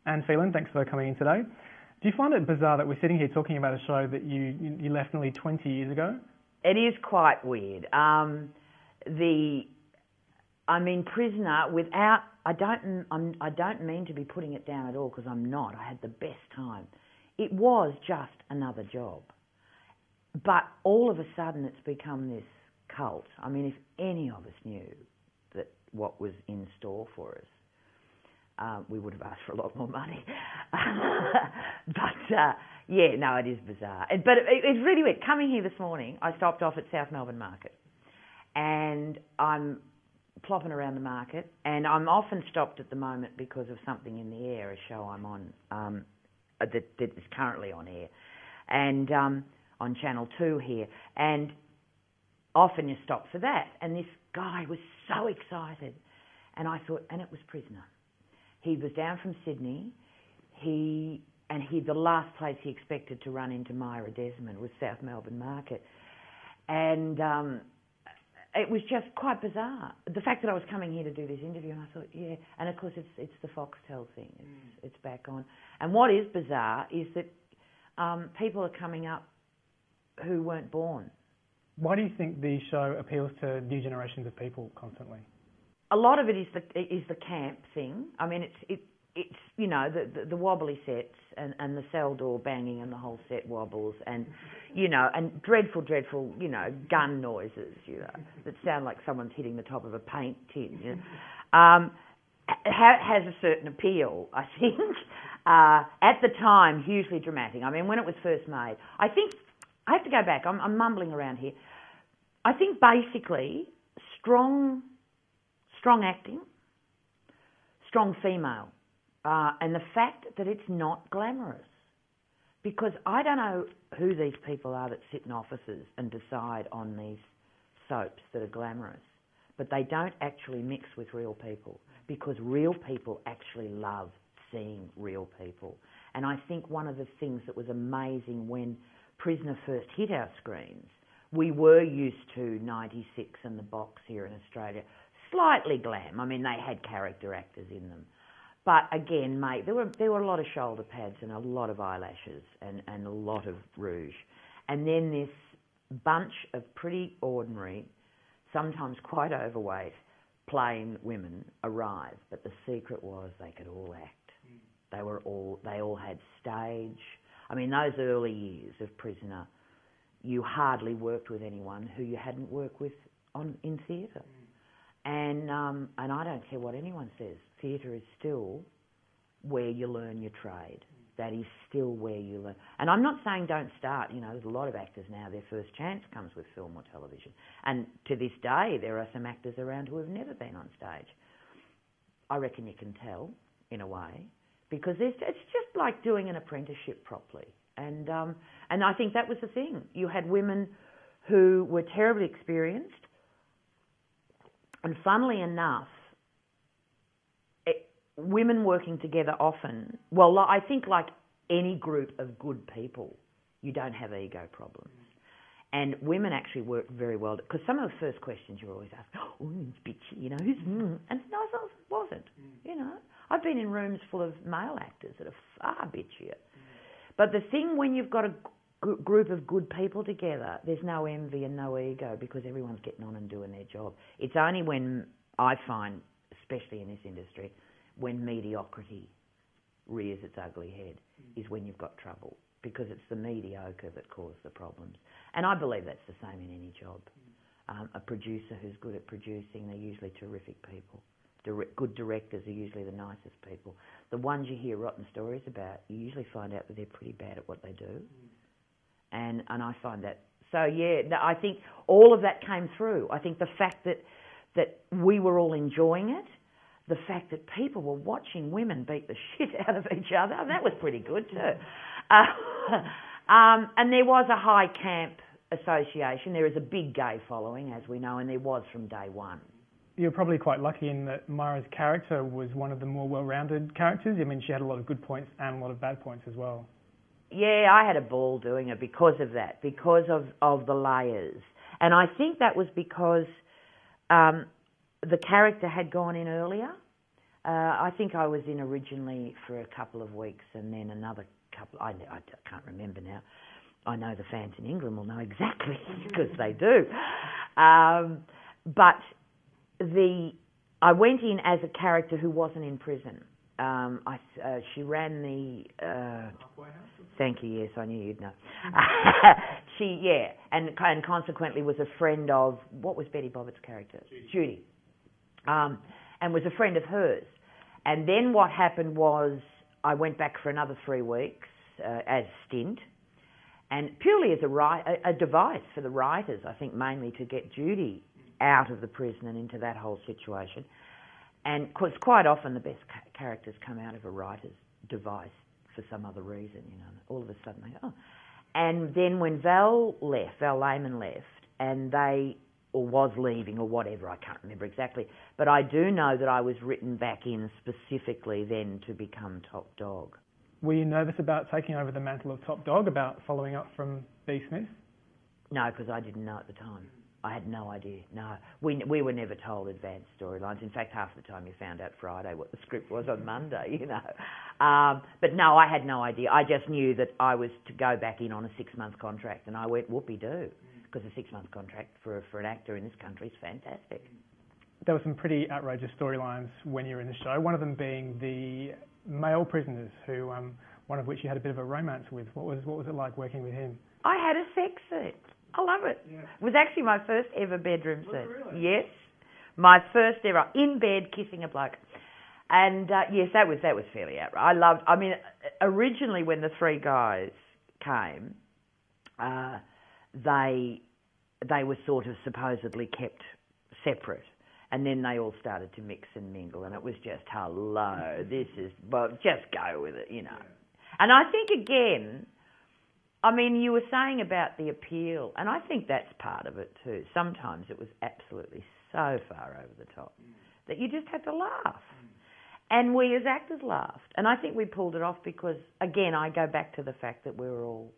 Anne Phelan, thanks for coming in today. Do you find it bizarre that we're sitting here talking about a show that you left nearly 20 years ago? It is quite weird. Prisoner, without, I don't mean to be putting it down at all, because I'm not. I had the best time. It was just another job. But all of a sudden it's become this cult. I mean, if any of us knew that what was in store for us, we would have asked for a lot more money. It is bizarre. But it's really weird. Coming here this morning, I stopped off at South Melbourne Market, and I'm plopping around the market, and I'm often stopped at the moment because of Something in the Air, a show I'm on that is currently on air, and on Channel 2 here, and often you stop for that. And this guy was so excited, and I thought, and it was Prisoner. He was down from Sydney. The last place he expected to run into Myra Desmond was South Melbourne Market, and it was just quite bizarre. The fact that I was coming here to do this interview, and I thought, yeah, and of course it's the Foxtel thing. It's back on. And what is bizarre is that people are coming up who weren't born. Why do you think the show appeals to new generations of people constantly? A lot of it is the camp thing. I mean, it's you know, the wobbly sets and the cell door banging and the whole set wobbles, and you know, and dreadful you know, gun noises, you know, that sound like someone's hitting the top of a paint tin. You know. Has a certain appeal, I think. At the time, hugely dramatic. I mean, when it was first made, I think I have to go back. I'm mumbling around here. I think basically strong acting, strong female, and the fact that it's not glamorous. Because I don't know who these people are that sit in offices and decide on these soaps that are glamorous, but they don't actually mix with real people, because real people actually love seeing real people. And I think one of the things that was amazing when Prisoner first hit our screens, we were used to 96 and The Box here in Australia. Slightly glam. I mean, they had character actors in them. But again, mate, there were a lot of shoulder pads and a lot of eyelashes and a lot of rouge. And then this bunch of pretty ordinary, sometimes quite overweight, plain women arrived. But the secret was they could all act. They all had stage. I mean, those early years of Prisoner, you hardly worked with anyone who you hadn't worked with in theatre. And I don't care what anyone says, theatre is still where you learn your trade. That is still where you learn. And I'm not saying don't start. You know, there's a lot of actors now, their first chance comes with film or television. And to this day, there are some actors around who have never been on stage. I reckon you can tell, in a way, because it's just like doing an apprenticeship properly. And I think that was the thing. You had women who were terribly experienced, and funnily enough, women working together often, well, I think like any group of good people, you don't have ego problems. And women actually work very well, because some of the first questions you always ask, oh, it's bitchy, you know, and no, it wasn't, you know. I've been in rooms full of male actors that are far bitchier. But the thing when you've got a group of good people together, there's no envy and no ego, because everyone's getting on and doing their job. It's only when, I find, especially in this industry, when mediocrity rears its ugly head is when you've got trouble, because it's the mediocre that cause the problems. And I believe that's the same in any job. A producer who's good at producing, they're usually terrific people. Good directors are usually the nicest people. The ones you hear rotten stories about, you usually find out that they're pretty bad at what they do. And I find that. So, yeah, I think all of that came through. I think the fact that we were all enjoying it, the fact that people were watching women beat the shit out of each other, that was pretty good too. And there was a high camp association. There is a big gay following, as we know, and there was from day one. You're probably quite lucky in that Myra's character was one of the more well-rounded characters. I mean, she had a lot of good points and a lot of bad points as well. Yeah, I had a ball doing it because of that, because of the layers. And I think that was because the character had gone in earlier, I think I was in originally for a couple of weeks and then another couple. I can't remember now. I know the fans in England will know exactly because they do. But I went in as a character who wasn't in prison. She ran the. Thank you. Yes, I knew you'd know. And consequently was a friend of what was Betty Bobbitt's character, Judy, and was a friend of hers. And then what happened was I went back for another 3 weeks as stint, and purely as a device for the writers, I think mainly to get Judy out of the prison and into that whole situation. And because quite often the best characters come out of a writer's device for some other reason, you know. All of a sudden they go, oh. And then when Val Lehman left, and or was leaving or whatever, I can't remember exactly, but I do know that I was written back in specifically then to become top dog. Were you nervous about taking over the mantle of top dog, about following up from B. Smith? No, because I didn't know at the time. I had no idea. No, we were never told advanced storylines. In fact, half the time you found out Friday what the script was on Monday, you know. But no, I had no idea. I just knew that I was to go back in on a 6-month contract, and I went whoopee-doo, because a 6-month contract for an actor in this country is fantastic. There were some pretty outrageous storylines when you were in the show. One of them being the male prisoners, who one of which you had a bit of a romance with. What was it like working with him? I had a sex scene. I love it. Yeah. It was actually my first ever bedroom scene. Really? Yes, my first ever in bed kissing a bloke. And yes, that was fairly outrageous. I mean, originally when the 3 guys came, they were sort of supposedly kept separate. And then they all started to mix and mingle, and it was just, hello, just go with it, you know. Yeah. And I think, again, I mean, you were saying about the appeal, and I think that's part of it too. Sometimes it was absolutely so far over the top that you just had to laugh. And we as actors laughed. And I think we pulled it off because, again, I go back to the fact that we were all